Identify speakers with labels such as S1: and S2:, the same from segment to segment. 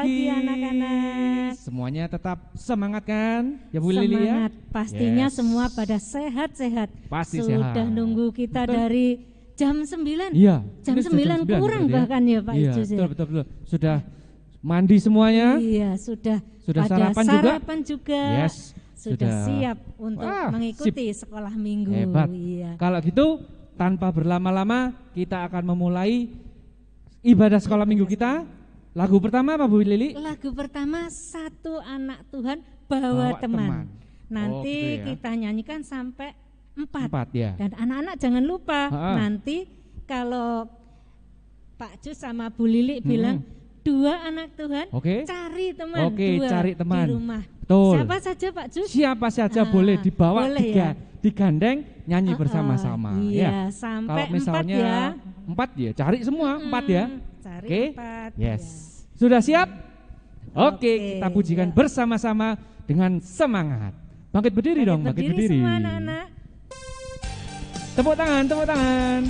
S1: pagi anak-anak.
S2: Semuanya tetap semangat kan? Ya Bu
S1: Semangat.
S2: Lili ya?
S1: Pastinya
S2: Yes.
S1: semua pada sehat-sehat.
S2: Pasti
S1: Sudah
S2: sehat.
S1: nunggu kita
S2: Betul.
S1: dari jam 9.
S2: Iya.
S1: Jam
S2: ini sudah
S1: 9 kurang
S2: berarti
S1: bahkan ya Pak
S2: Iya,
S1: Ijus ya.
S2: betul. Sudah mandi semuanya?
S1: Iya, sudah pada
S2: sarapan
S1: juga.
S2: Yes.
S1: Sudah siap untuk mengikuti sekolah minggu.
S2: Hebat.
S1: Iya.
S2: Kalau gitu tanpa berlama-lama kita akan memulai ibadah sekolah minggu kita. Lagu pertama apa Bu Lili?
S1: Lagu pertama Satu Anak Tuhan Bawa Teman. Nanti
S2: gitu ya.
S1: kita nyanyikan sampai 4.
S2: 4 ya.
S1: Dan anak-anak jangan lupa nanti kalau Pak Jus sama Bu Lili bilang 2 anak Tuhan, cari teman.
S2: Cari teman
S1: di rumah.
S2: Betul.
S1: Siapa saja Pak Jus?
S2: Siapa saja boleh dibawa,
S1: boleh
S2: digandeng, nyanyi bersama-sama.
S1: Iya,
S2: ya.
S1: sampai
S2: kalau misalnya 4 ya, cari semua 4 ya.
S1: Cari 4.
S2: Yes.
S1: Ya.
S2: Sudah siap? Oke, kita pujikan bersama-sama dengan semangat. Bangkit berdiri dong, bangkit berdiri.
S1: Semua anak-anak.
S2: Tepuk tangan, tepuk tangan.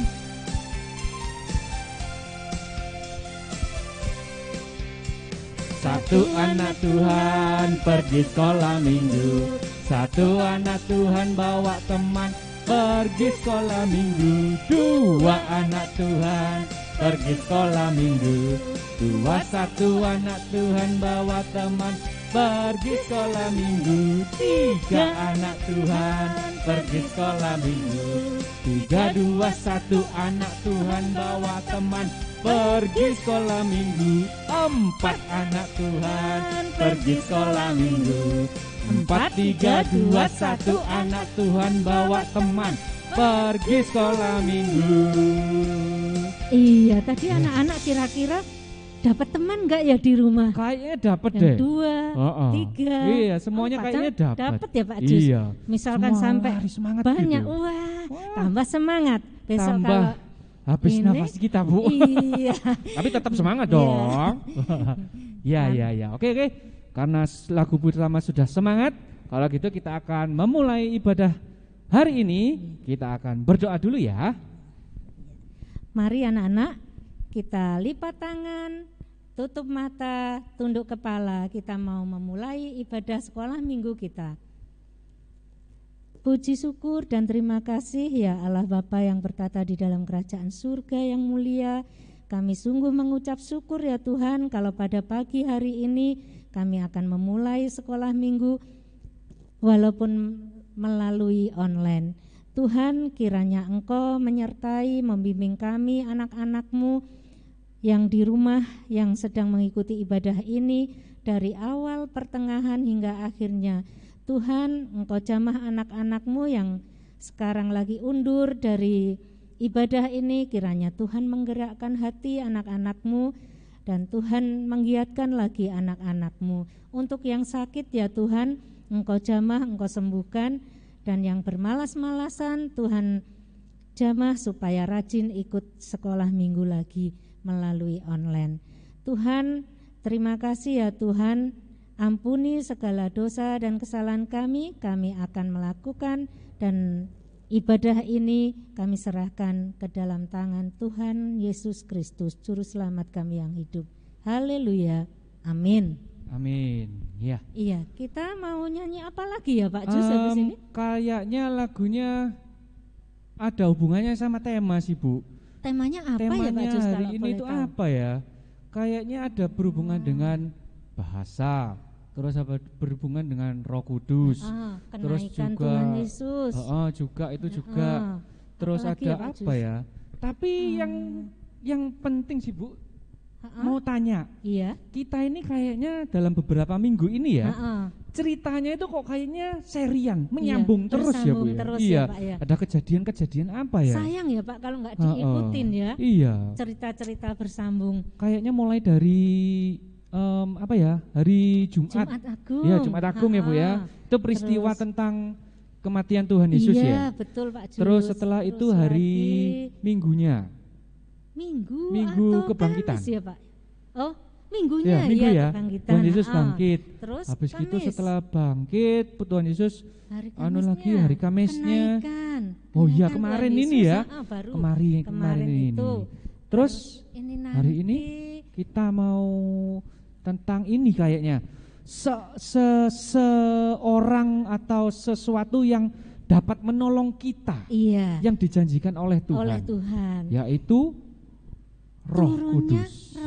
S2: Satu anak Tuhan pergi sekolah minggu. Satu anak Tuhan bawa teman pergi sekolah minggu. 2 anak Tuhan pergi sekolah minggu. 1 anak Tuhan bawa teman pergi sekolah minggu. 3 anak Tuhan pergi sekolah minggu. 3, 2, 1 anak Tuhan bawa teman pergi sekolah minggu. 4 anak Tuhan pergi sekolah minggu. 4, 3, 2, 1 anak Tuhan bawa teman pergi sekolah minggu.
S1: Iya, tadi anak-anak kira-kira dapat teman enggak ya di rumah?
S2: Kayaknya dapat deh.
S1: 2, 3.
S2: Iya, semuanya kayaknya dapat.
S1: Dapat ya Pak Jus.
S2: Iya.
S1: Misalkan
S2: semua
S1: sampai banyak,
S2: gitu.
S1: wah, tambah semangat. Besok
S2: tambah
S1: kalau
S2: habis
S1: ini,
S2: nafas kita Bu.
S1: Iya.
S2: Tapi tetap semangat dong. Ya. Oke. Karena lagu pertama sudah semangat, kalau gitu kita akan memulai ibadah hari ini. Kita akan berdoa dulu ya.
S1: Mari anak-anak, kita lipat tangan, tutup mata, tunduk kepala. Kita mau memulai ibadah sekolah minggu kita. Puji syukur dan terima kasih ya Allah Bapa yang bertata di dalam kerajaan surga yang mulia. Kami sungguh mengucap syukur ya Tuhan kalau pada pagi hari ini kami akan memulai sekolah minggu walaupun melalui online. Tuhan, kiranya Engkau menyertai, membimbing kami anak-anak-Mu yang di rumah yang sedang mengikuti ibadah ini dari awal, pertengahan hingga akhirnya. Tuhan, Engkau jamah anak-anak-Mu yang sekarang lagi undur dari ibadah ini, kiranya Tuhan menggerakkan hati anak-anak-Mu dan Tuhan menggiatkan lagi anak-anak-Mu. Untuk yang sakit ya Tuhan, Engkau jamah, Engkau sembuhkan, dan yang bermalas-malasan Tuhan jamah supaya rajin ikut sekolah minggu lagi melalui online. Tuhan, terima kasih ya Tuhan, ampuni segala dosa dan kesalahan kami akan melakukan dan ibadah ini kami serahkan ke dalam tangan Tuhan Yesus Kristus, Juru Selamat kami yang hidup. Haleluya, amin.
S2: Amin. Ya.
S1: Iya, kita mau nyanyi apa lagi ya Pak Jus habis ini?
S2: Kayaknya lagunya ada hubungannya sama tema sih Bu.
S1: Temanya apa
S2: Temanya
S1: ya Pak Jus
S2: hari
S1: kalau
S2: ini
S1: boleh
S2: itu
S1: tahu?
S2: apa ya? Kayaknya ada berhubungan dengan bahasa, terus apa berhubungan dengan Roh Kudus, terus
S1: Kenaikan
S2: juga
S1: Tuhan Yesus.
S2: juga itu juga. Terus
S1: Apalagi
S2: ada
S1: ya, Pak
S2: apa
S1: Jus?
S2: ya? Tapi yang penting sih Bu, mau tanya,
S1: Iya.
S2: kita ini kayaknya dalam beberapa minggu ini ya, ceritanya itu kok kayaknya serian, menyambung terus ya Bu ya.
S1: Terus
S2: Iya,
S1: ya, Pak, ya.
S2: ada kejadian-kejadian apa ya?
S1: Sayang ya Pak kalau nggak diikutin ya.
S2: Iya.
S1: Cerita-cerita bersambung.
S2: Kayaknya mulai dari apa ya? Hari Jumat.
S1: Jumat Agung.
S2: Iya, Jumat Agung ya Bu ya. Itu peristiwa
S1: Terus,
S2: tentang kematian Tuhan Yesus
S1: iya,
S2: ya.
S1: betul Pak Jus.
S2: Terus setelah itu hari Minggunya. Minggu
S1: atau
S2: kebangkitan.
S1: Kamis ya Pak? Oh, minggunya
S2: Ya, minggu ya.
S1: kebangkitan.
S2: Tuhan Yesus bangkit.
S1: Terus
S2: habis itu
S1: Kamis.
S2: setelah bangkit, Tuhan Yesus
S1: hari
S2: lagi hari Kamisnya.
S1: Kenaikan.
S2: Oh iya,
S1: Kenaikan
S2: kemarin
S1: Tuhan
S2: ini
S1: Yesus,
S2: ya.
S1: baru
S2: Kemarin ini.
S1: itu.
S2: Terus
S1: ini
S2: hari ini kita mau tentang ini kayaknya. Seorang atau sesuatu yang dapat menolong kita.
S1: Iya.
S2: Yang dijanjikan oleh Tuhan.
S1: Oleh Tuhan.
S2: Yaitu Roh Kudus.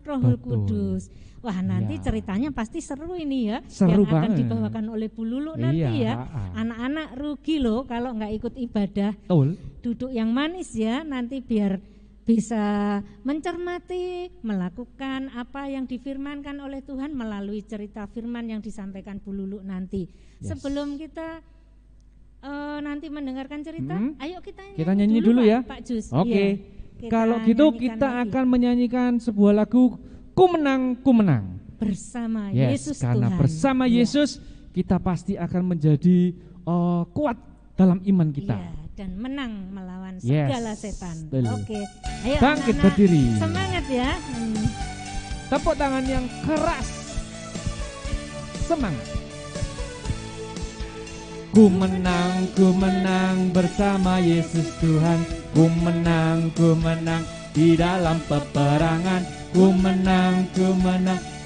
S1: Roh Kudus. Wah, nanti ceritanya pasti seru ini ya.
S2: Seru
S1: yang akan
S2: banget.
S1: dibawakan oleh Bu Lulu nanti ya. Anak-anak rugi loh kalau nggak ikut ibadah.
S2: Betul.
S1: Duduk yang manis ya, nanti biar bisa mencermati, melakukan apa yang difirmankan oleh Tuhan melalui cerita firman yang disampaikan Bu Lulu nanti. Sebelum kita nanti mendengarkan cerita, ayo kita
S2: nyanyi dulu ya,
S1: Pak Jus.
S2: Oke.
S1: Ya,
S2: kalau gitu kita akan menyanyikan sebuah lagu Ku Menang, Ku Menang
S1: bersama Yesus
S2: karena
S1: Tuhan.
S2: Bersama Yesus kita pasti akan menjadi kuat dalam iman kita.
S1: Dan menang melawan segala setan. Oke. Ayo
S2: bangkit
S1: anak-anak,
S2: berdiri.
S1: Semangat ya.
S2: Tepuk tangan yang keras. Semangat. Ku menang bersama Yesus Tuhan. Ku menang di dalam peperangan. Ku menang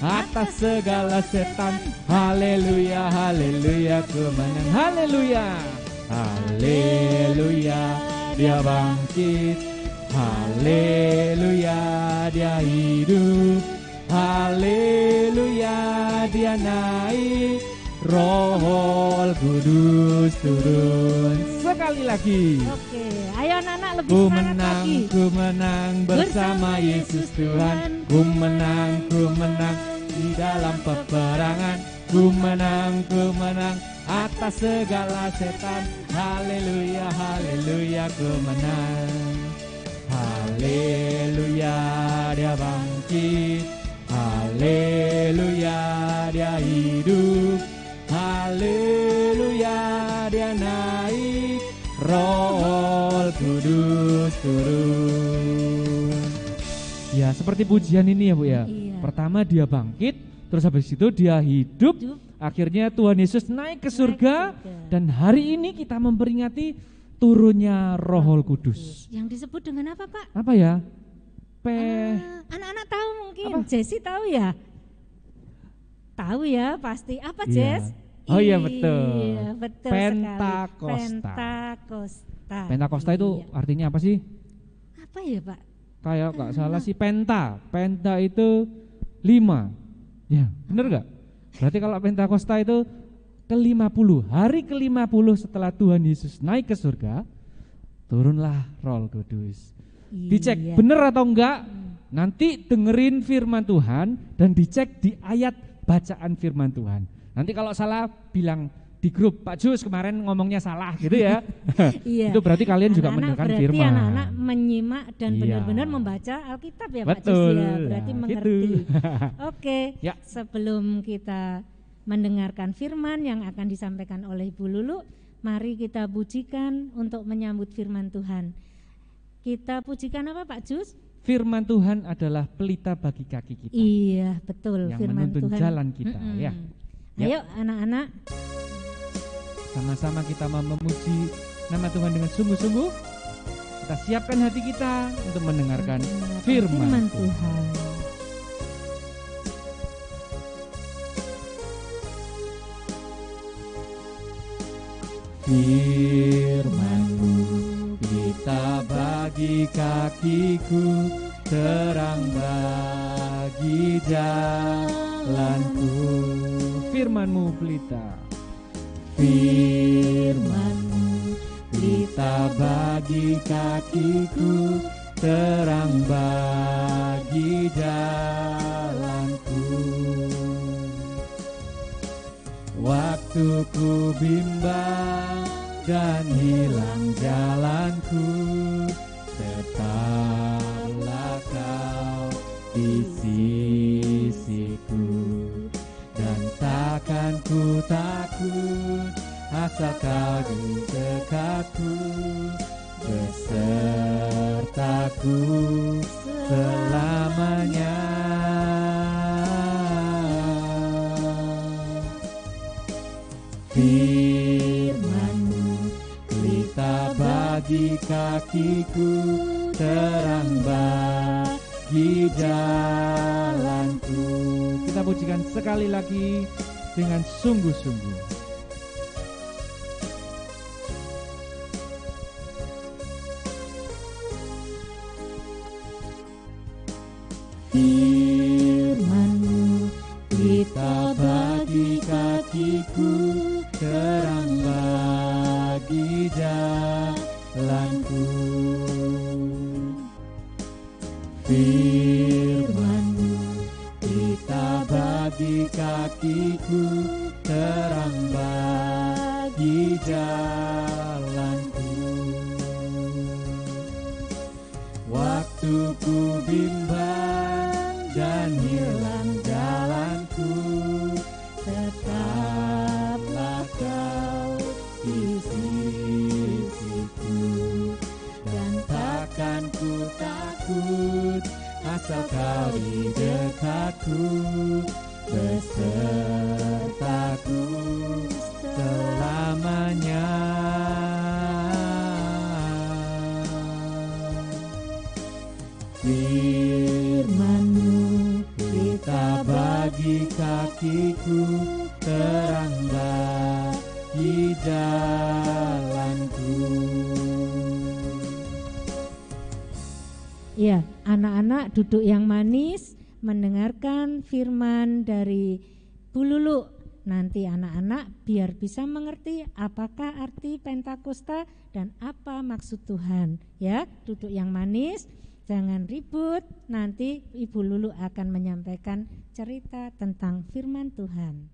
S2: atas segala setan. Haleluya, haleluya, ku menang. Haleluya. Haleluya, dia bangkit. Haleluya, dia hidup. Haleluya, dia naik. Roh Kudus turun. Sekali lagi.
S1: Oke, ayo anak-anak lebih semangat lagi.
S2: Ku menang bersama Yesus Tuhan. Ku menang di dalam peperangan. Ku menang atas segala setan. Haleluya, haleluya, ku menang. Haleluya, dia bangkit. Haleluya, dia hidup. Haleluya, dia naik. Roh Kudus turun. Ya, seperti pujian ini ya Bu ya.
S1: Iya.
S2: Pertama dia bangkit, terus habis itu dia hidup. Akhirnya Tuhan Yesus naik ke surga. Dan hari ini kita memperingati turunnya Roh Kudus.
S1: Yang disebut dengan apa Pak?
S2: Apa ya?
S1: Anak-anak tahu mungkin.
S2: Apa?
S1: Jessie tahu ya? Tahu ya pasti. Apa Jess?
S2: Oh iya betul.
S1: Iya betul
S2: Pentakosta.
S1: Pentakosta.
S2: Pentakosta itu artinya apa sih?
S1: Apa ya Pak?
S2: Kayak gak salah sih penta. Penta itu 5. Ya bener gak? Berarti kalau Pentakosta itu ke-50. Hari ke-50 setelah Tuhan Yesus naik ke surga, turunlah Roh Kudus. Dicek bener atau enggak? Nanti dengerin firman Tuhan dan dicek di ayat bacaan firman Tuhan. Nanti kalau salah bilang di grup, Pak Jus kemarin ngomongnya salah gitu ya.
S1: Iya.
S2: Itu berarti kalian juga mendengarkan firman.
S1: Berarti anak-anak menyimak dan benar-benar membaca Alkitab ya Pak Jus ya. Berarti mengerti. Oke. Ya. Sebelum kita mendengarkan firman yang akan disampaikan oleh Ibu Lulu, mari kita pujikan untuk menyambut firman Tuhan. Kita pujikan apa Pak Jus?
S2: Firman Tuhan adalah pelita bagi kaki kita.
S1: Iya betul.
S2: Yang
S1: firman
S2: menuntun
S1: Tuhan.
S2: Jalan kita ya.
S1: Ayo anak-anak.
S2: Sama-sama kita memuji nama Tuhan dengan sungguh-sungguh. Kita siapkan hati kita untuk mendengarkan firman Tuhan. Firman-Mu pelita bagi kakiku, terang bagi jalanku. Firman-Mu pelita. Firman-Mu pelita bagi kakiku, terang bagi jalanku. Waktu ku bimbang dan hilang jalanku, tetaplah Kau di sisiku. Dan takkan ku takut, asal Kau di dekatku, besertaku selamanya. Firman-Mu pelita bagi kakiku, terang bagi jalanku. Kita kita pujikan sekali lagi dengan sungguh-sungguh.
S1: Firman-Mu kita bagi kakiku, terang bagi jalanku. Firman-Mu kita bagi kakiku, terang bagi jalanku. Waktu ku bimbang dan hilang jalanku, tetaplah Kau di sisiku, dan takkan ku takut asal Kau di dekatku, besertaku selamanya. Firman-Mu kita bagi kakiku, terang bagi jalanku. Ya, anak-anak duduk yang manis mendengarkan firman dari Bu Lulu. Nanti anak-anak biar bisa mengerti apakah arti Pentakosta dan apa maksud Tuhan. Ya, duduk yang manis. Jangan ribut, nanti Ibu Lulu akan menyampaikan cerita tentang firman Tuhan.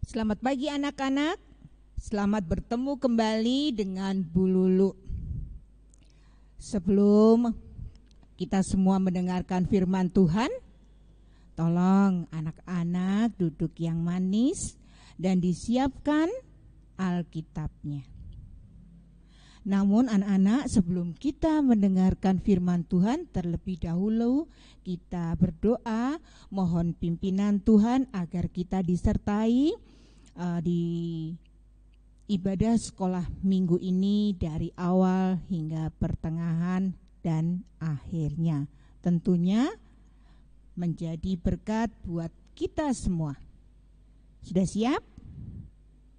S3: Selamat pagi anak-anak, selamat bertemu kembali dengan Bu Lulu. Sebelum kita semua mendengarkan firman Tuhan, tolong anak-anak duduk yang manis dan disiapkan Alkitabnya. Namun anak-anak, sebelum kita mendengarkan firman Tuhan, terlebih dahulu kita berdoa mohon pimpinan Tuhan agar kita disertai di ibadah sekolah minggu ini dari awal hingga pertengahan dan akhirnya. Tentunya menjadi berkat buat kita semua. Sudah siap?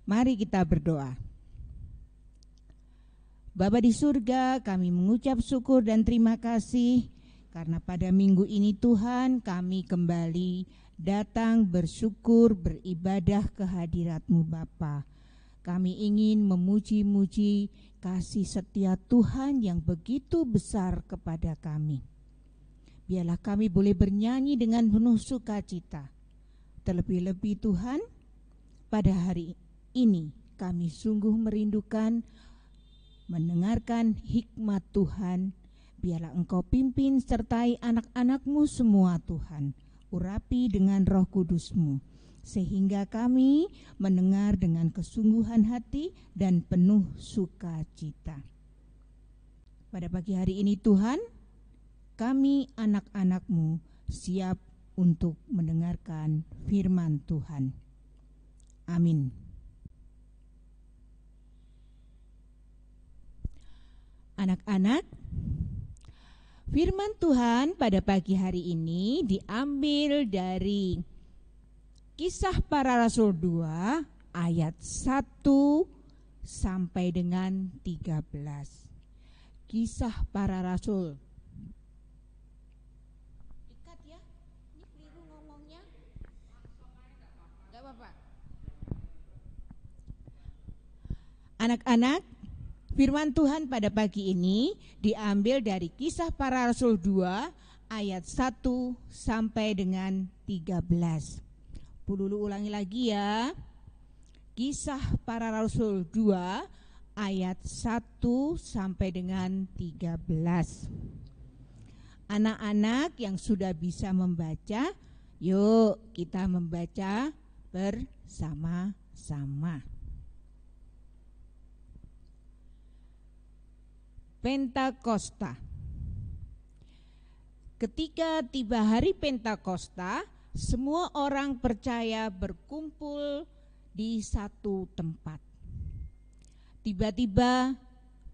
S3: Mari kita berdoa. Bapa di surga, kami mengucap syukur dan terima kasih karena pada minggu ini Tuhan kami kembali datang bersyukur beribadah ke hadirat-Mu Bapa. Kami ingin memuji-muji kasih setia Tuhan yang begitu besar kepada kami. Biarlah kami boleh bernyanyi dengan penuh sukacita. Terlebih-lebih Tuhan, pada hari ini kami sungguh merindukan mendengarkan hikmat Tuhan. Biarlah Engkau pimpin sertai anak-anak-Mu semua Tuhan. Urapi dengan Roh Kudus-Mu, sehingga kami mendengar dengan kesungguhan hati dan penuh sukacita. Pada pagi hari ini Tuhan, kami anak-anak-Mu siap untuk mendengarkan firman Tuhan. Amin. Anak-anak, firman Tuhan pada pagi hari ini diambil dari Kisah Para Rasul 2 ayat 1 sampai dengan 13. Kisah Para Rasul. Dekat ya, ini keliru ngomongnya. Gak apa-apa. Anak-anak, firman Tuhan pada pagi ini diambil dari Kisah Para Rasul 2 ayat 1 sampai dengan 13. Bu Lulu ulangi lagi ya. Kisah Para Rasul 2 ayat 1 sampai dengan 13. Anak-anak yang sudah bisa membaca, yuk kita membaca bersama-sama. Pentakosta. Ketika tiba hari Pentakosta, semua orang percaya berkumpul di satu tempat. Tiba-tiba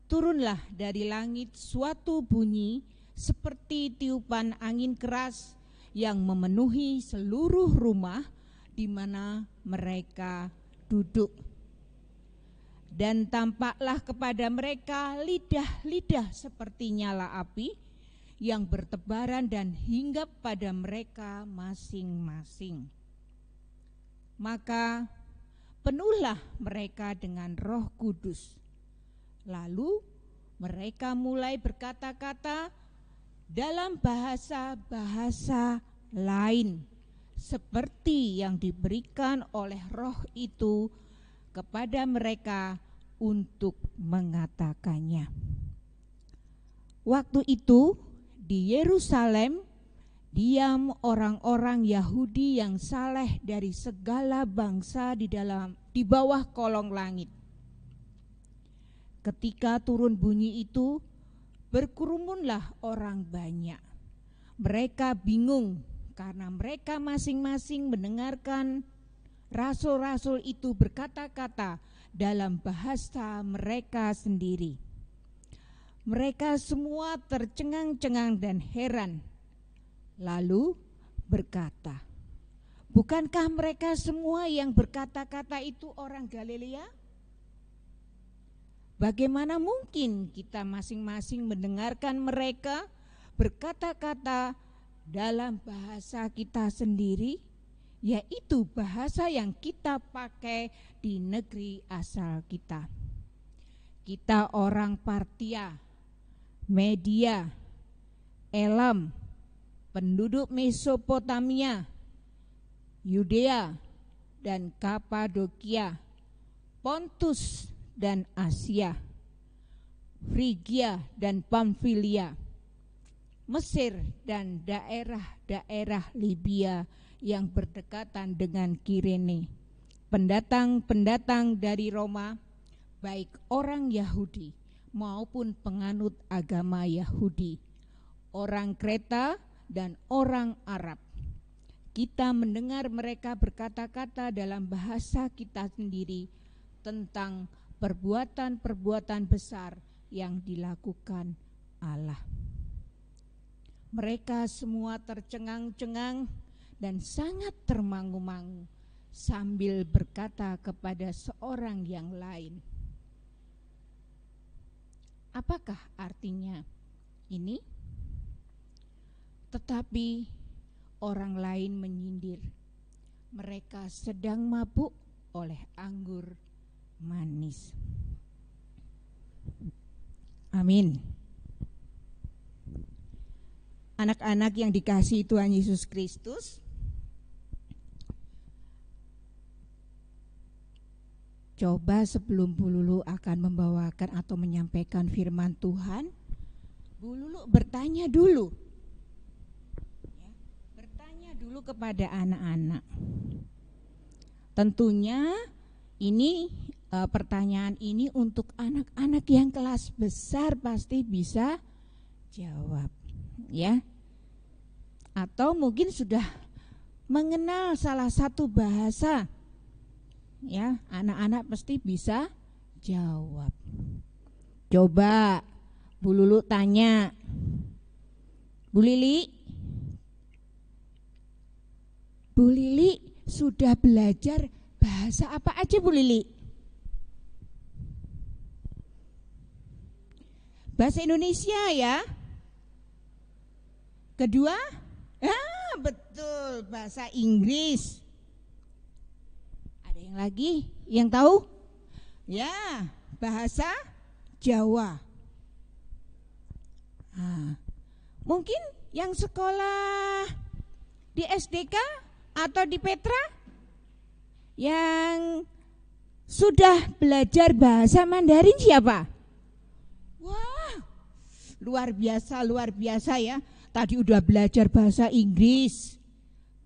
S3: turunlah dari langit suatu bunyi seperti tiupan angin keras yang memenuhi seluruh rumah di mana mereka duduk. Dan tampaklah kepada mereka lidah-lidah seperti nyala api yang bertebaran dan hinggap pada mereka masing-masing. Maka penuhlah mereka dengan Roh Kudus. Lalu mereka mulai berkata-kata dalam bahasa-bahasa lain seperti yang diberikan oleh Roh itu kepada mereka untuk mengatakannya. Waktu itu di Yerusalem diam orang-orang Yahudi yang saleh dari segala bangsa di bawah kolong langit. Ketika turun bunyi itu, berkerumunlah orang banyak. Mereka bingung karena mereka masing-masing mendengarkan rasul-rasul itu berkata-kata dalam bahasa mereka sendiri. Mereka semua tercengang-cengang dan heran, lalu berkata, bukankah mereka semua yang berkata-kata itu orang Galilea? Bagaimana mungkin kita masing-masing mendengarkan mereka berkata-kata dalam bahasa kita sendiri, yaitu bahasa yang kita pakai di negeri asal kita. Kita orang Partia, Media, Elam, penduduk Mesopotamia, Yudea dan Kapadokia, Pontus dan Asia, Frigia dan Pamfilia, Mesir dan daerah-daerah Libya yang berdekatan dengan Kirene, pendatang-pendatang dari Roma, baik orang Yahudi maupun penganut agama Yahudi, orang Kreta dan orang Arab. Kita mendengar mereka berkata-kata dalam bahasa kita sendiri tentang perbuatan-perbuatan besar yang dilakukan Allah. Mereka semua tercengang-cengang dan sangat termangu-mangu sambil berkata kepada seorang yang lain, apakah artinya ini? Tetapi orang lain menyindir, mereka sedang mabuk oleh anggur manis. Amin. Anak-anak yang dikasihi Tuhan Yesus Kristus, coba sebelum Bu Lulu akan membawakan atau menyampaikan firman Tuhan, Bu Lulu bertanya dulu. Ya, bertanya dulu kepada anak-anak. Tentunya ini pertanyaan ini untuk anak-anak yang kelas besar pasti bisa jawab, ya. Atau mungkin sudah mengenal salah satu bahasa, ya, anak-anak pasti bisa jawab. Coba Bu Lulu tanya, Bu Lili sudah belajar bahasa apa aja Bu Lili? Bahasa Indonesia ya. Kedua, betul, bahasa Inggris. Ada yang lagi yang tahu? Ya, bahasa Jawa. Mungkin yang sekolah di SDK atau di Petra yang sudah belajar bahasa Mandarin siapa? Wah, luar biasa ya. Tadi udah belajar bahasa Inggris,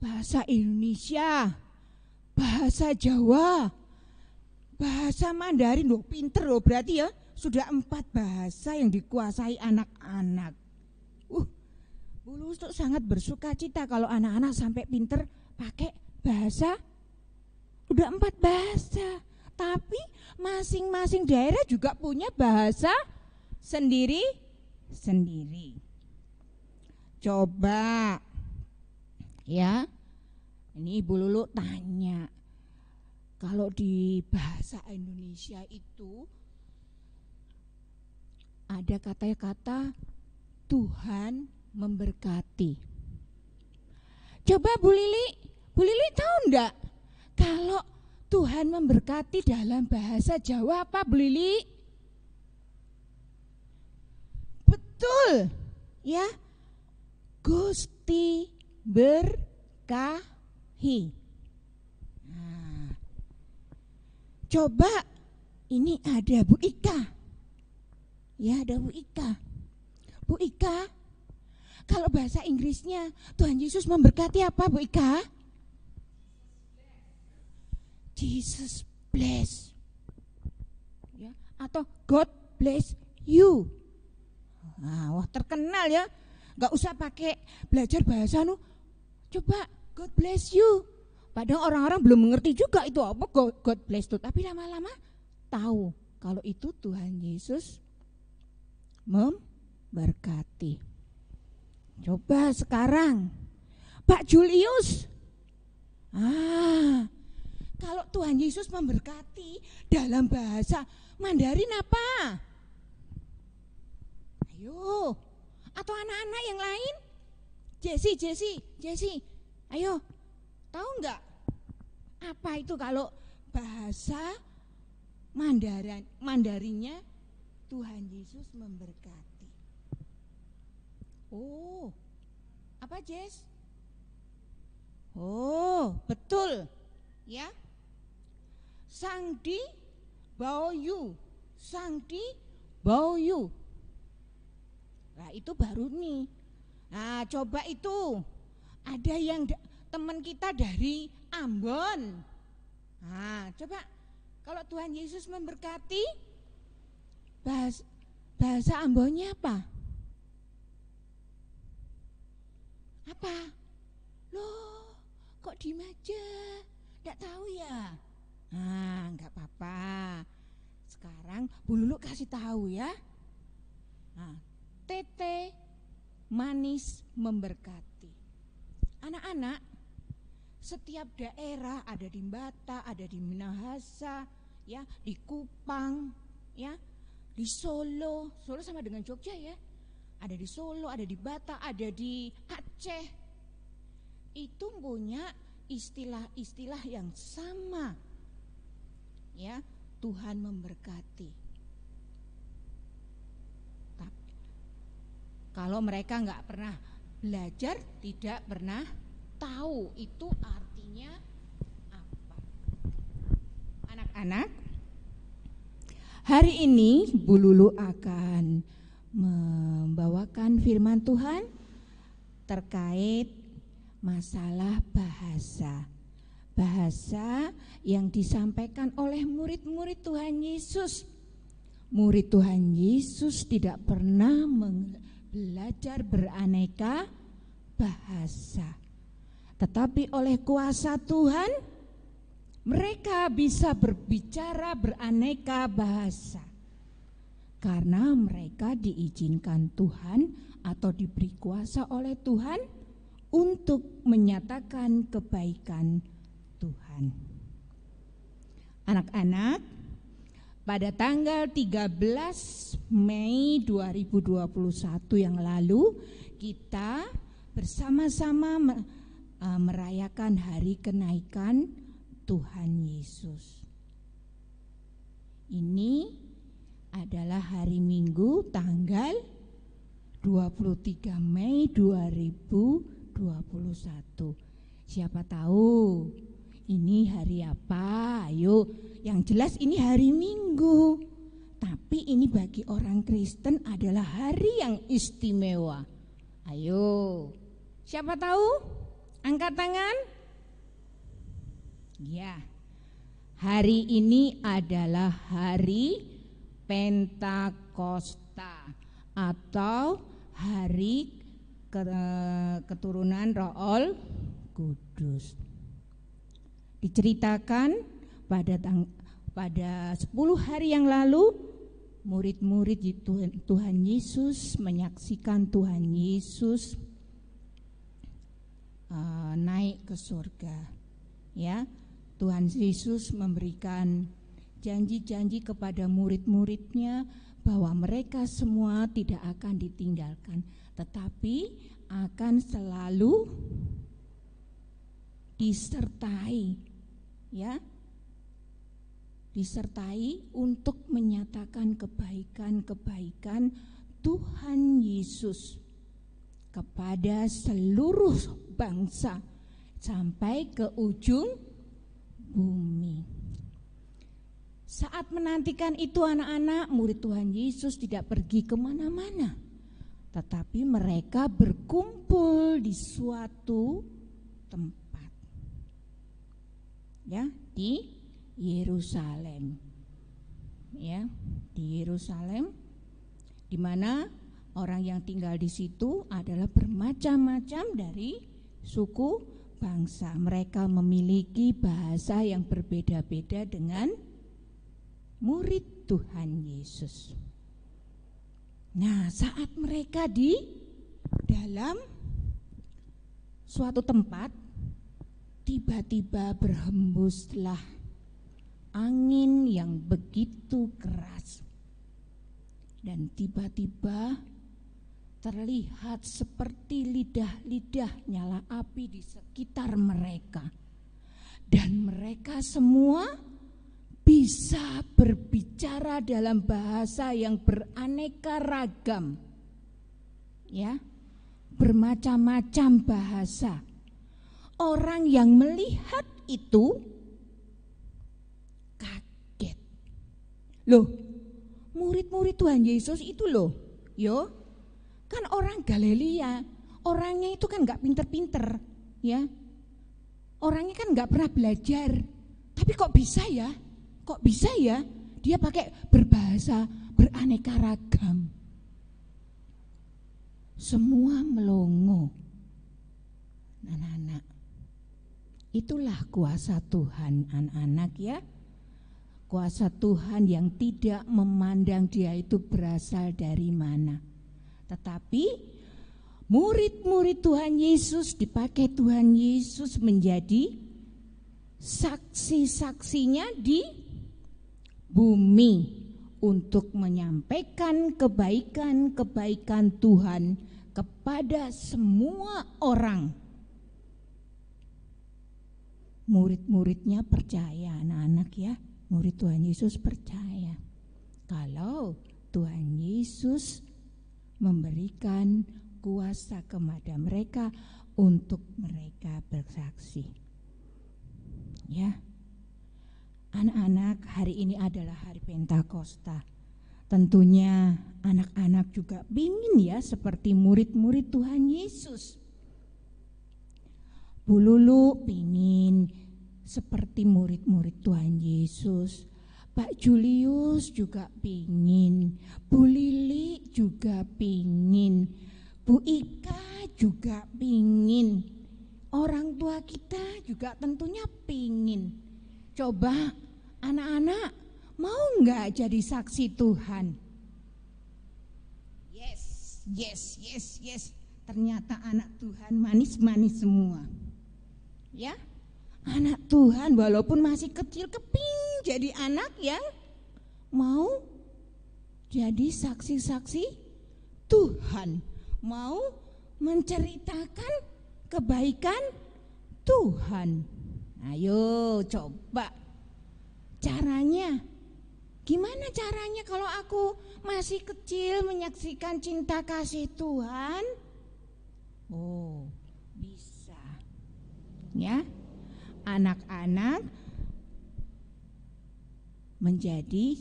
S3: bahasa Indonesia, bahasa Jawa, bahasa Mandarin. Loh, pinter loh berarti ya. Sudah 4 bahasa yang dikuasai anak-anak. Bu Lulu tuh sangat bersuka cita kalau anak-anak sampai pinter pakai bahasa. Udah 4 bahasa. Tapi masing-masing daerah juga punya bahasa sendiri-sendiri. Coba ya, ini Ibu Lulu tanya, kalau di bahasa Indonesia itu ada kata-kata Tuhan memberkati. Coba Bu Lili tahu enggak kalau Tuhan memberkati dalam bahasa Jawa apa, Bu Lili? Betul, ya. Gusti berkahi. Nah, coba ini ada Bu Ika. Ya, ada Bu Ika. Bu Ika, kalau bahasa Inggrisnya Tuhan Yesus memberkati apa, Bu Ika? Jesus bless. Ya, atau God bless you. Nah, wah terkenal ya. Gak usah pakai belajar bahasa coba God bless you. Padahal orang-orang belum mengerti juga itu apa God bless you. Tapi lama-lama tahu kalau itu Tuhan Yesus memberkati. Coba sekarang Pak Julius. Kalau Tuhan Yesus memberkati dalam bahasa Mandarin apa? Ayo. Atau anak-anak yang lain? Jesse. Ayo. Tahu enggak? Apa itu kalau bahasa Mandarinnya Tuhan Yesus memberkati? Oh. Apa, Jess? Oh, betul. Ya. Sangdi Baoyu. Nah, itu baru nih. Nah, coba itu. Ada yang teman kita dari Ambon. Nah, coba kalau Tuhan Yesus memberkati, bahasa Ambonnya apa? Apa? Loh, kok diem aja? Nggak tahu ya? Nah, nggak apa-apa. Sekarang Bu Lulu kasih tahu ya. Nah, Tete manis memberkati. Anak-anak, setiap daerah ada di Batak, ada di Minahasa, ya, di Kupang, ya, di Solo sama dengan Jogja ya. Ada di Solo, ada di Batak, ada di Aceh. Itu punya istilah-istilah yang sama. Ya, Tuhan memberkati. Kalau mereka nggak pernah belajar, tidak pernah tahu itu artinya apa. Anak-anak, hari ini Bu Lulu akan membawakan firman Tuhan terkait masalah bahasa. Bahasa yang disampaikan oleh murid-murid Tuhan Yesus. Murid Tuhan Yesus tidak pernah belajar beraneka bahasa, tetapi oleh kuasa Tuhan mereka bisa berbicara beraneka bahasa karena mereka diizinkan Tuhan atau diberi kuasa oleh Tuhan untuk menyatakan kebaikan Tuhan. Anak-anak, pada tanggal 13 Mei 2021 yang lalu kita bersama-sama merayakan hari kenaikan Tuhan Yesus. Ini adalah hari Minggu tanggal 23 Mei 2021. Siapa tahu ini hari apa? Ayo, yang jelas ini hari Minggu. Tapi ini bagi orang Kristen adalah hari yang istimewa. Ayo, siapa tahu? Angkat tangan. Ya, hari ini adalah hari Pentakosta atau hari keturunan Roh Kudus. Diceritakan pada 10 hari yang lalu, murid-murid Tuhan Yesus menyaksikan Tuhan Yesus naik ke surga. Ya, Tuhan Yesus memberikan janji-janji kepada murid-muridnya bahwa mereka semua tidak akan ditinggalkan, tetapi akan selalu disertai, ya, disertai untuk menyatakan kebaikan-kebaikan Tuhan Yesus kepada seluruh bangsa sampai ke ujung bumi. Saat menantikan itu anak-anak, murid Tuhan Yesus tidak pergi kemana-mana, tetapi mereka berkumpul di suatu tempat, ya, di Yerusalem, ya, di Yerusalem, di mana orang yang tinggal di situ adalah bermacam-macam dari suku bangsa. Mereka memiliki bahasa yang berbeda-beda dengan murid Tuhan Yesus. Nah, saat mereka di dalam suatu tempat, tiba-tiba berhembuslah angin yang begitu keras, dan tiba-tiba terlihat seperti lidah-lidah nyala api di sekitar mereka, dan mereka semua bisa berbicara dalam bahasa yang beraneka ragam, ya, bermacam-macam bahasa. Orang yang melihat itu kaget. Loh, murid-murid Tuhan Yesus itu loh, yo, kan orang Galilea, orangnya itu kan gak pinter-pinter, ya, orangnya kan gak pernah belajar, tapi kok bisa ya? Kok bisa ya dia pakai berbahasa beraneka ragam? Semua melongo. Anak-anak, itulah kuasa Tuhan, anak-anak, ya. Kuasa Tuhan yang tidak memandang dia itu berasal dari mana. Tetapi murid-murid Tuhan Yesus dipakai Tuhan Yesus menjadi saksi-saksinya di bumi untuk menyampaikan kebaikan-kebaikan Tuhan kepada semua orang. Murid-muridnya percaya, anak-anak, ya, murid Tuhan Yesus percaya kalau Tuhan Yesus memberikan kuasa kepada mereka untuk mereka bersaksi. Ya, anak-anak, hari ini adalah hari Pentakosta. Tentunya anak-anak juga ingin, ya, seperti murid-murid Tuhan Yesus. Bu Lulu ingin seperti murid-murid Tuhan Yesus. Pak Julius juga ingin. Bu Lili juga ingin. Bu Ika juga ingin. Orang tua kita juga tentunya ingin. Coba anak-anak mau enggak jadi saksi Tuhan? Yes. Ternyata anak Tuhan manis-manis semua. Ya, anak Tuhan walaupun masih kecil keping jadi anak yang mau jadi saksi-saksi Tuhan, mau menceritakan kebaikan Tuhan. Ayo coba caranya. Gimana caranya kalau aku masih kecil menyaksikan cinta kasih Tuhan? Oh, bisa. Ya, anak-anak menjadi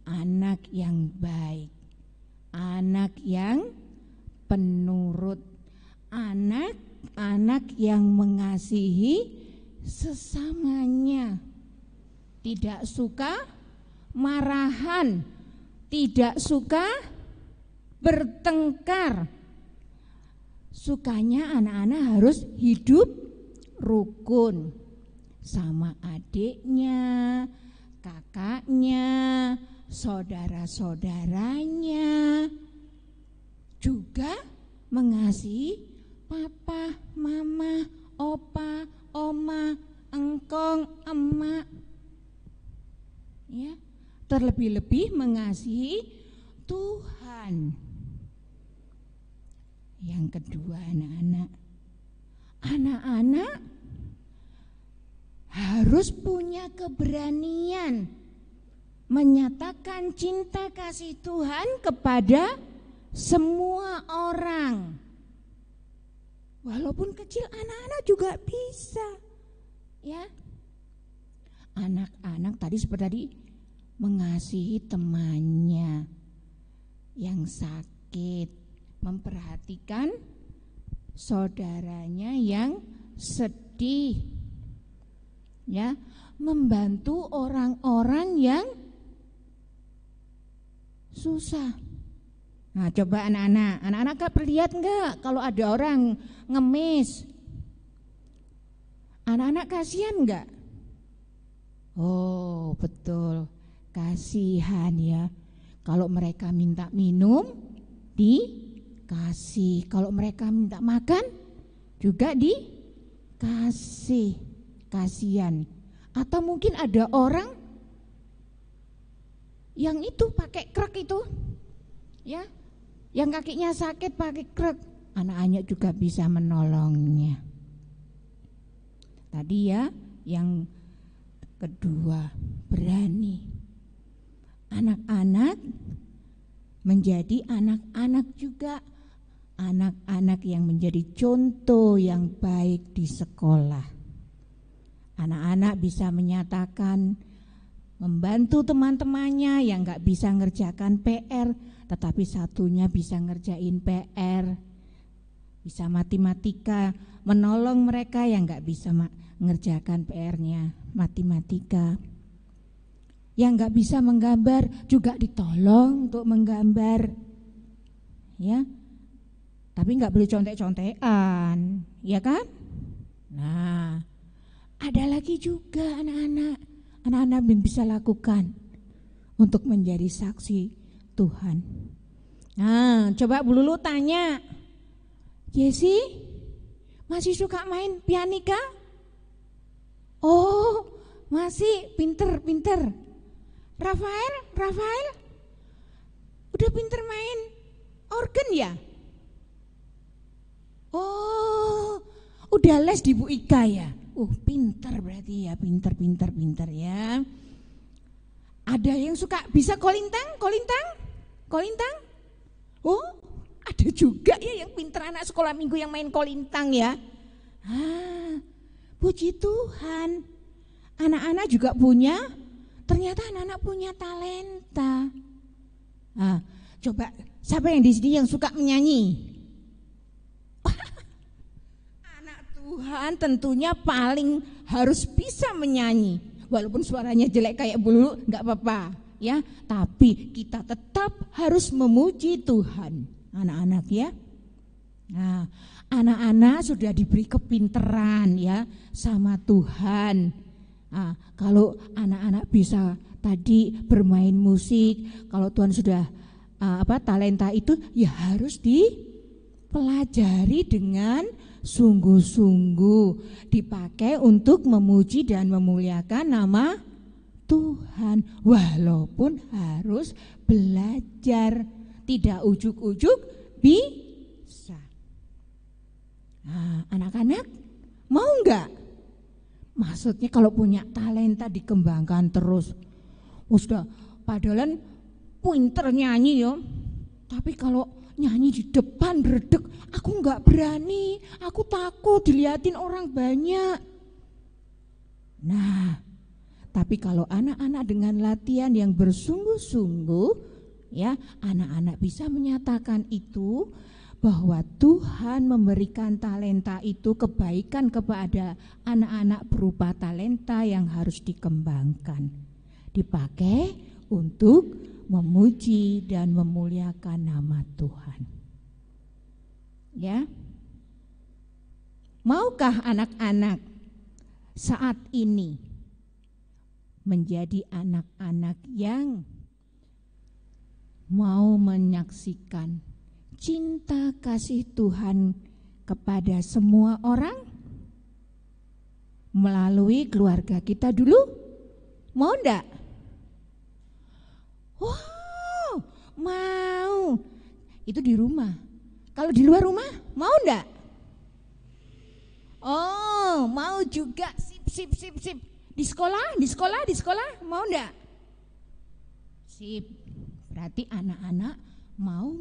S3: anak yang baik, anak yang penurut, anak-anak yang mengasihi sesamanya, tidak suka marahan, tidak suka bertengkar. Sukanya anak-anak harus hidup rukun sama adiknya, kakaknya, saudara-saudaranya, juga mengasihi papa, mama, opa, oma, engkong, emak. Ya, terlebih-lebih mengasihi Tuhan. Yang kedua, anak-anak harus punya keberanian menyatakan cinta kasih Tuhan kepada semua orang. Walaupun kecil, anak-anak juga bisa. Ya. Anak-anak tadi mengasihi temannya yang sakit, memperhatikan saudaranya yang sedih, ya, membantu orang-orang yang susah. Nah, coba anak-anak lihat enggak kalau ada orang ngemis? Anak-anak kasihan enggak? Oh, betul, kasihan ya. Kalau mereka minta minum, dikasih. Kalau mereka minta makan, juga dikasih. Kasihan. Atau mungkin ada orang yang itu pakai krek itu, ya, yang kakinya sakit pakai krek, anak-anak juga bisa menolongnya. Tadi ya, yang kedua, berani. Anak-anak menjadi anak-anak juga, anak-anak yang menjadi contoh yang baik di sekolah. Anak-anak bisa menyatakan, membantu teman-temannya yang gak bisa ngerjakan PR, tetapi satunya bisa ngerjain PR, bisa matematika, menolong mereka yang gak bisa ngerjakan PR-nya matematika. Yang gak bisa menggambar juga ditolong untuk menggambar, ya. Tapi gak boleh contek-contekan, ya kan? Nah, ada lagi juga anak-anak yang bisa lakukan untuk menjadi saksi Tuhan. Nah, coba Bu Lulu tanya, Jesi masih suka main pianika? Oh, masih, pinter. Rafael udah pinter main organ ya? Oh, udah les di Bu Ika ya? Pinter berarti ya, pinter ya. Ada yang suka bisa kolintang? Oh, ada juga ya yang pinter anak sekolah minggu yang main kolintang ya. Puji Tuhan, anak-anak juga ternyata anak-anak punya talenta. Coba siapa yang di sini yang suka menyanyi? Anak Tuhan tentunya paling harus bisa menyanyi. Walaupun suaranya jelek kayak Bu Lulu, enggak apa-apa ya, tapi kita tetap harus memuji Tuhan. Anak-anak ya. Nah, anak-anak sudah diberi kepinteran ya sama Tuhan. Kalau anak-anak bisa tadi bermain musik, kalau Tuhan sudah talenta itu ya harus dipelajari dengan sungguh-sungguh, dipakai untuk memuji dan memuliakan nama Tuhan, walaupun harus belajar, tidak ujuk-ujuk bisa. Anak-anak mau enggak? Maksudnya kalau punya talenta dikembangkan terus. Sudah, padahal pinter nyanyi ya, tapi kalau nyanyi di depan redek, aku enggak berani, aku takut dilihatin orang banyak. Nah, tapi kalau anak-anak dengan latihan yang bersungguh-sungguh, ya, anak-anak bisa menyatakan itu, bahwa Tuhan memberikan talenta itu, kebaikan kepada anak-anak berupa talenta yang harus dikembangkan, dipakai untuk memuji dan memuliakan nama Tuhan. Ya, maukah anak-anak saat ini menjadi anak-anak yang mau menyaksikan cinta kasih Tuhan kepada semua orang? melalui keluarga kita dulu. Mau enggak? Wow, mau. Itu di rumah. Kalau di luar rumah, mau enggak? Oh, mau juga. Sip. Di sekolah, mau enggak? Sip. Berarti anak-anak mau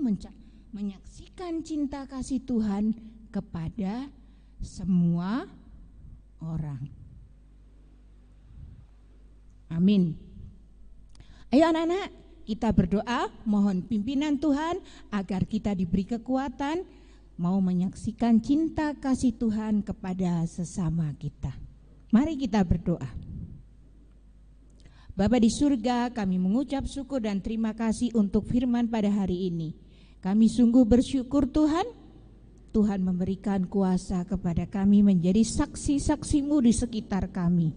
S3: menyaksikan cinta kasih Tuhan kepada semua orang. Amin. Ayo anak-anak, kita berdoa mohon pimpinan Tuhan agar kita diberi kekuatan mau menyaksikan cinta kasih Tuhan kepada sesama kita. Mari kita berdoa. Bapa di surga, kami mengucap syukur dan terima kasih untuk firman pada hari ini. Kami sungguh bersyukur Tuhan, Tuhan memberikan kuasa kepada kami menjadi saksi-saksi-Mu di sekitar kami,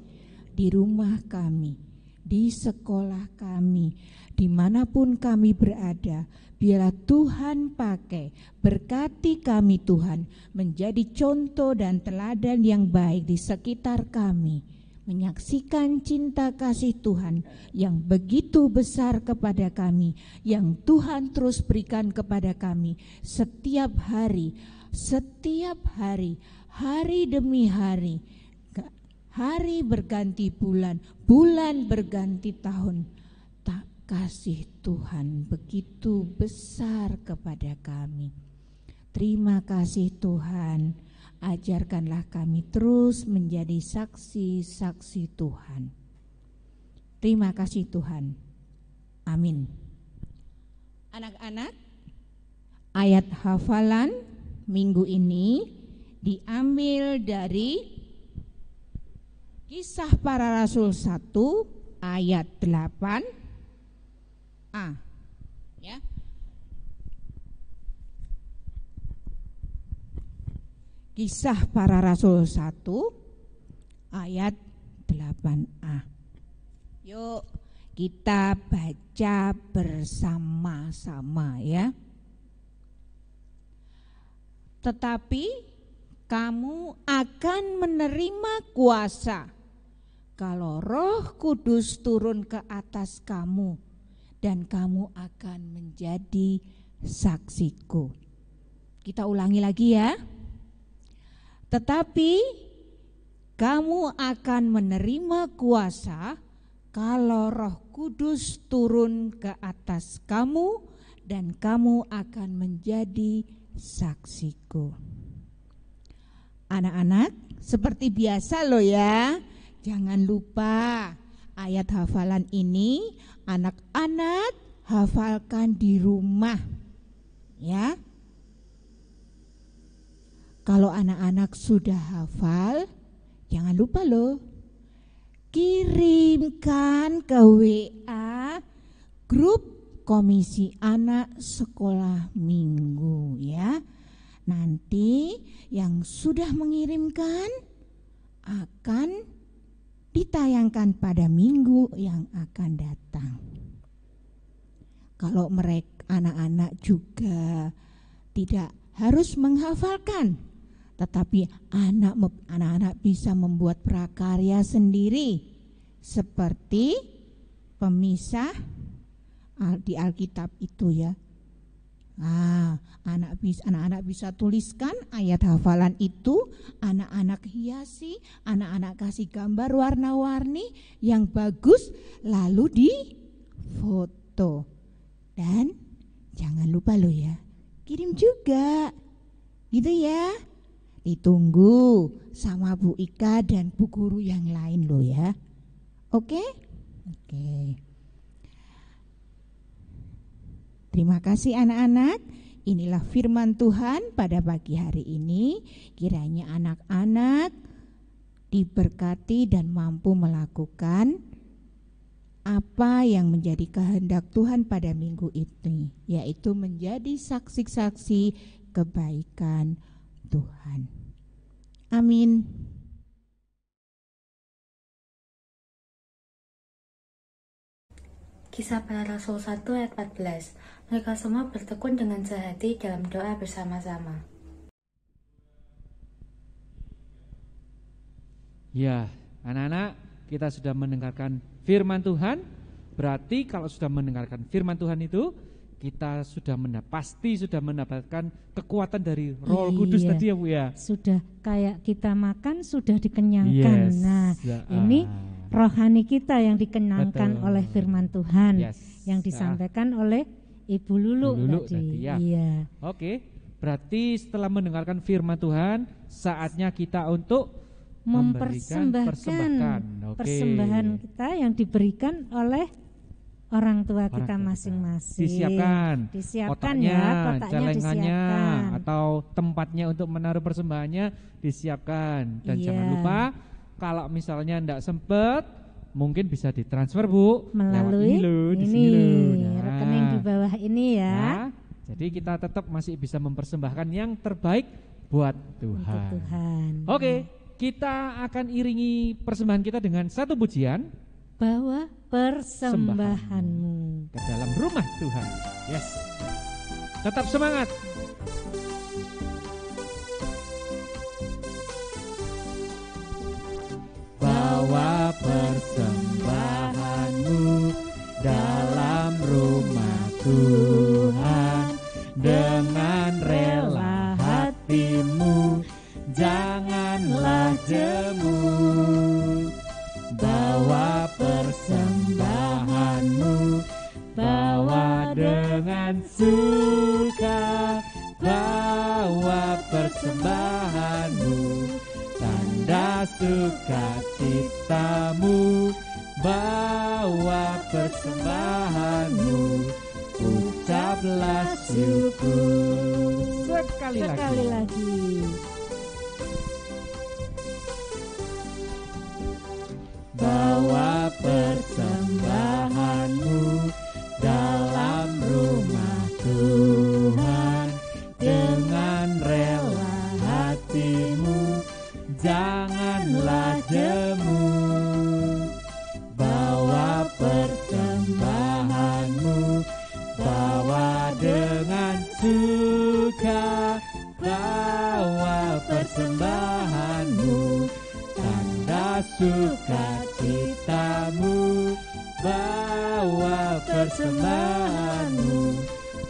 S3: di rumah kami, di sekolah kami, dimanapun kami berada. Biarlah Tuhan pakai, berkati kami Tuhan, menjadi contoh dan teladan yang baik di sekitar kami, menyaksikan cinta kasih Tuhan yang begitu besar kepada kami, yang Tuhan terus berikan kepada kami setiap hari, hari demi hari. Hari berganti bulan, bulan berganti tahun. Tak kasih Tuhan begitu besar kepada kami. Terima kasih Tuhan. Ajarkanlah kami terus menjadi saksi-saksi Tuhan. Terima kasih Tuhan. Amin. Anak-anak, ayat hafalan minggu ini diambil dari Kisah Para Rasul 1 ayat 8a. Ya. Kisah Para Rasul 1 ayat 8a. Yuk kita baca bersama-sama ya. Tetapi kamu akan menerima kuasa kalau Roh Kudus turun ke atas kamu, dan kamu akan menjadi saksiku. Kita ulangi lagi ya. Tetapi kamu akan menerima kuasa kalau Roh Kudus turun ke atas kamu, dan kamu akan menjadi saksiku. Anak-anak, seperti biasa loh ya, jangan lupa ayat hafalan ini anak-anak hafalkan di rumah ya. Kalau anak-anak sudah hafal, jangan lupa loh, kirimkan ke WA grup Komisi Anak Sekolah Minggu ya. Nanti yang sudah mengirimkan akan ditayangkan pada minggu yang akan datang. Kalau mereka anak-anak juga tidak harus menghafalkan, tetapi anak-anak bisa membuat prakarya sendiri seperti pemisah di Alkitab itu ya. Anak-anak bisa tuliskan ayat hafalan itu, anak-anak hiasi, anak-anak kasih gambar warna-warni yang bagus, lalu difoto. Dan jangan lupa loh ya, kirim juga, gitu ya. Ditunggu sama Bu Ika dan Bu Guru yang lain loh ya. Oke? Oke. Terima kasih anak-anak. Inilah firman Tuhan pada pagi hari ini. Kiranya anak-anak diberkati dan mampu melakukan apa yang menjadi kehendak Tuhan pada minggu ini, yaitu menjadi saksi-saksi kebaikan Tuhan. Amin.
S4: Kisah Para Rasul 1 ayat 14. Mereka semua bertekun dengan sehati dalam doa bersama-sama.
S2: Ya, anak-anak, kita sudah mendengarkan firman Tuhan. Berarti kalau sudah mendengarkan firman Tuhan itu, kita sudah pasti sudah mendapatkan kekuatan dari Roh Kudus tadi ya Bu ya.
S1: Sudah kayak kita makan sudah dikenyangkan.
S2: Yes.
S1: Nah, ini rohani kita yang dikenyangkan oleh firman Tuhan yang disampaikan oleh Ibu Lulu tadi.
S2: Ya.
S1: Iya.
S2: Oke, berarti setelah mendengarkan firman Tuhan, saatnya kita untuk
S1: mempersembahkan persembahan kita yang diberikan oleh orang tua kita masing-masing.
S2: Disiapkan
S1: kotaknya,
S2: celengannya,
S1: disiapkan.
S2: atau tempatnya untuk menaruh persembahannya disiapkan. Dan jangan lupa kalau misalnya enggak sempat, mungkin bisa ditransfer Bu
S1: melalui rekening di bawah ini ya.
S2: Nah, jadi kita tetap masih bisa mempersembahkan yang terbaik buat Tuhan. Oke, kita akan iringi persembahan kita dengan satu pujian.
S1: Bawa persembahanmu
S2: ke dalam rumah Tuhan. Yes. Tetap semangat. Bawa persembahanmu dalam rumah Tuhan dengan rela hatimu, janganlah jemu. Bawa persembahanmu, bawa dengan suka. Bawa persembahanmu, tanda sukacitamu. Bawa persembahanmu, ucaplah syukur. Sekali lagi. Bawa persembahanmu dalam rumah Tuhan dengan rela hatimu, janganlah jemu. Bawa persembahanmu, bawa dengan suka. Bawa persembahanmu, tanda sukacitamu. Bawa persembahanmu,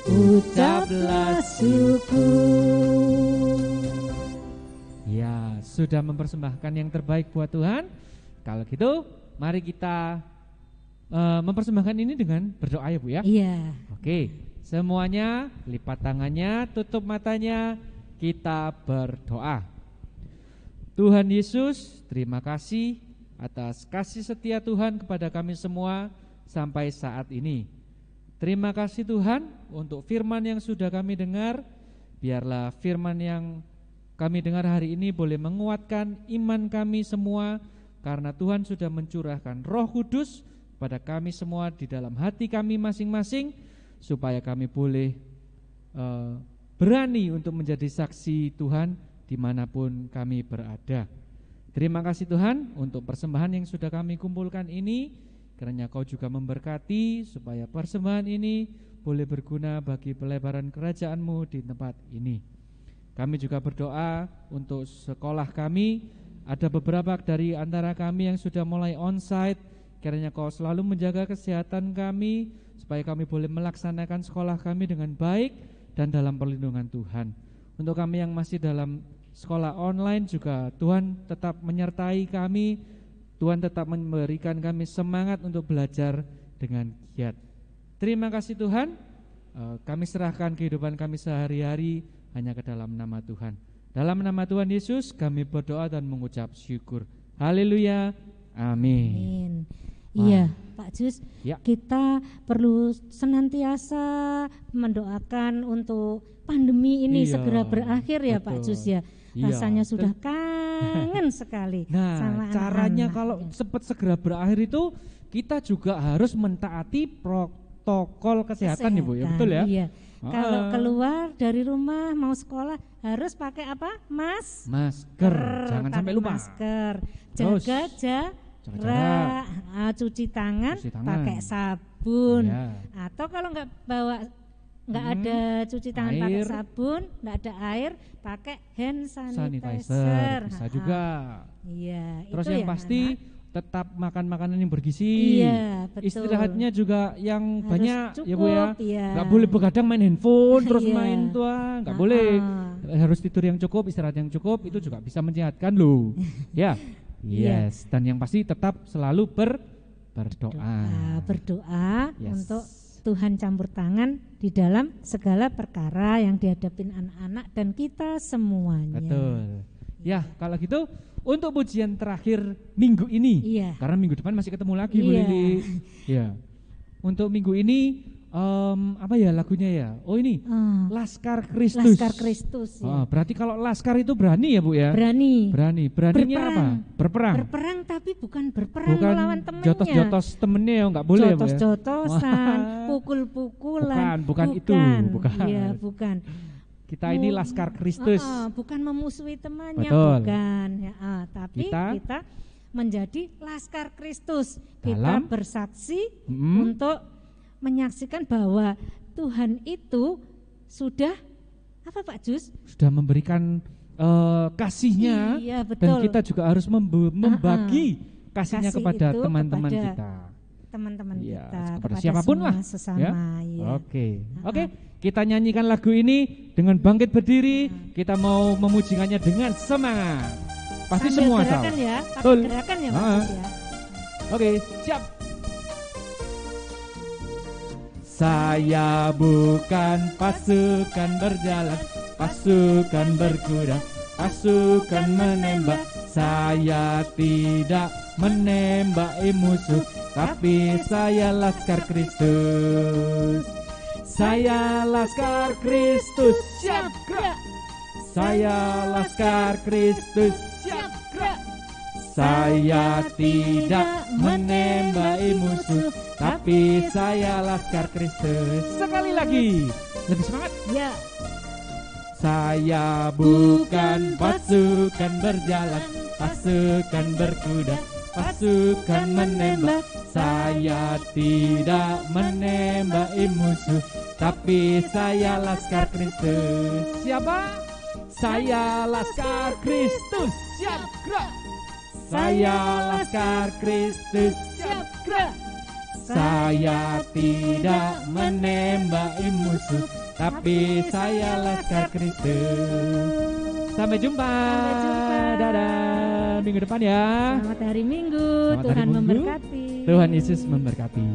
S2: ucaplah syukur. Ya, sudah mempersembahkan yang terbaik buat Tuhan. Kalau gitu, mari kita mempersembahkan ini dengan berdoa ya Bu ya.
S1: Iya.
S2: Oke, semuanya lipat tangannya, tutup matanya, kita berdoa. Tuhan Yesus, terima kasih atas kasih setia Tuhan kepada kami semua sampai saat ini. Terima kasih Tuhan untuk firman yang sudah kami dengar. Biarlah firman yang kami dengar hari ini boleh menguatkan iman kami semua, karena Tuhan sudah mencurahkan Roh Kudus pada kami semua di dalam hati kami masing-masing, supaya kami boleh berani untuk menjadi saksi Tuhan dimanapun kami berada. Terima kasih Tuhan untuk persembahan yang sudah kami kumpulkan ini, kiranya Kau juga memberkati supaya persembahan ini boleh berguna bagi pelebaran kerajaan-Mu di tempat ini. Kami juga berdoa untuk sekolah kami. Ada beberapa dari antara kami yang sudah mulai onsite, kiranya Kau selalu menjaga kesehatan kami, supaya kami boleh melaksanakan sekolah kami dengan baik dan dalam perlindungan Tuhan. Untuk kami yang masih dalam sekolah online juga, Tuhan tetap menyertai kami. Tuhan tetap memberikan kami semangat untuk belajar dengan giat. Terima kasih Tuhan. Kami serahkan kehidupan kami sehari-hari hanya ke dalam nama Tuhan. Dalam nama Tuhan Yesus kami berdoa dan mengucap syukur. Haleluya. Amin.
S1: Iya, Pak Jus,
S2: ya.
S1: Kita perlu senantiasa mendoakan untuk pandemi ini segera berakhir ya, betul. Pak Jus ya. Rasanya sudah kangen sekali.
S2: Nah,
S1: sama
S2: caranya
S1: anak-anak.
S2: kalau cepat segera berakhir itu kita juga harus mentaati protokol kesehatan Ibu ya, betul ya?
S1: Iya. Kalau keluar dari rumah mau sekolah harus pakai apa? Masker.
S2: Jangan sampai lupa.
S1: Masker. Jaga jarak, cuci tangan pakai sabun.
S2: Ya.
S1: Atau kalau nggak bawa nggak ada cuci tangan pakai
S2: Air.
S1: sabun, nggak ada air, pakai hand
S2: sanitizer
S1: sanitizer.
S2: bisa juga.
S1: Iya,
S2: Terus
S1: itu
S2: yang
S1: ya,
S2: pasti
S1: anak.
S2: tetap makan makanan yang bergizi.
S1: Iya, betul.
S2: Istirahatnya juga yang
S1: Harus
S2: banyak ya Bu ya.
S1: cukup, iya.
S2: Nggak boleh begadang main handphone terus
S1: Iya.
S2: main tua, nggak boleh. Harus tidur yang cukup, istirahat yang cukup, itu juga bisa menyehatkan loh. Ya.
S1: Iya.
S2: Yes, dan yang pasti tetap selalu berdoa.
S1: Berdoa
S2: Yes.
S1: untuk Tuhan campur tangan di dalam segala perkara yang dihadapin anak-anak dan kita semuanya.
S2: Betul. Ya, kalau gitu untuk pujian terakhir minggu ini.
S1: Iya.
S2: Karena minggu depan masih ketemu lagi Bu
S1: Iya.
S2: Lili. Ya. Untuk minggu ini apa ya lagunya ya? Oh ini Laskar Kristus.
S1: Laskar Kristus ya.
S2: Berarti kalau laskar itu berani ya Bu ya?
S1: Berani.
S2: Beraninya
S1: Berperang.
S2: apa? Berperang.
S1: Berperang tapi bukan berperang
S2: Bukan
S1: melawan temannya.
S2: jotos-jotos temennya ya nggak boleh ya Bu ya?
S1: Jotos-jotosan,
S2: Wah.
S1: pukul-pukulan.
S2: Bukan itu, bukan.
S1: Iya, bukan.
S2: Kita ini Laskar Kristus.
S1: Bukan memusuhi temannya,
S2: Betul.
S1: bukan. Ya, tapi
S2: Kita
S1: menjadi Laskar Kristus.
S2: Dalam-
S1: Kita bersaksi
S2: Mm.
S1: untuk menyaksikan bahwa Tuhan itu sudah apa Pak Jus?
S2: Sudah memberikan kasihnya.
S1: Iya, betul.
S2: Dan kita juga harus membagi kasihnya
S1: Kasih
S2: kepada
S1: itu
S2: teman-teman
S1: kepada
S2: kita.
S1: Teman-teman
S2: Iya,
S1: kita,
S2: kepada siapapun
S1: semua
S2: lah,
S1: sesama.
S2: ya.
S1: Ya.
S2: Oke, kita nyanyikan lagu ini dengan bangkit berdiri. Kita mau memujikannya dengan semangat. Pasti
S1: Sambil
S2: semua
S1: gerakan
S2: tahu.
S1: ya,
S2: Betul.
S1: pakai gerakan ya Pak
S2: Ah.
S1: Jus ya.
S2: Oke, siap. Saya bukan pasukan berjalan, pasukan berkuda, pasukan menembak. Saya tidak menembaki musuh, tapi saya Laskar Kristus. Saya Laskar Kristus, siap gerak. Saya Laskar Kristus, siap gerak. Saya tidak menembaki musuh, tapi saya Laskar Kristus. Sekali lagi, lebih semangat.
S1: Ya,
S2: Saya bukan pasukan berjalan, pasukan berkuda, pasukan menembak. Saya tidak menembaki musuh, tapi saya Laskar Kristus. Siapa? Saya Laskar Kristus, siap gerak. Saya Laskar Kristus, siap gerak. Saya tidak menembaki musuh, tapi saya Laskar Kristus. Sampai jumpa.
S1: Sampai jumpa.
S2: Dadah. Minggu depan ya.
S1: selamat hari Minggu.
S2: Selamat hari
S1: Tuhan
S2: Minggu.
S1: memberkati.
S2: Tuhan Yesus memberkati.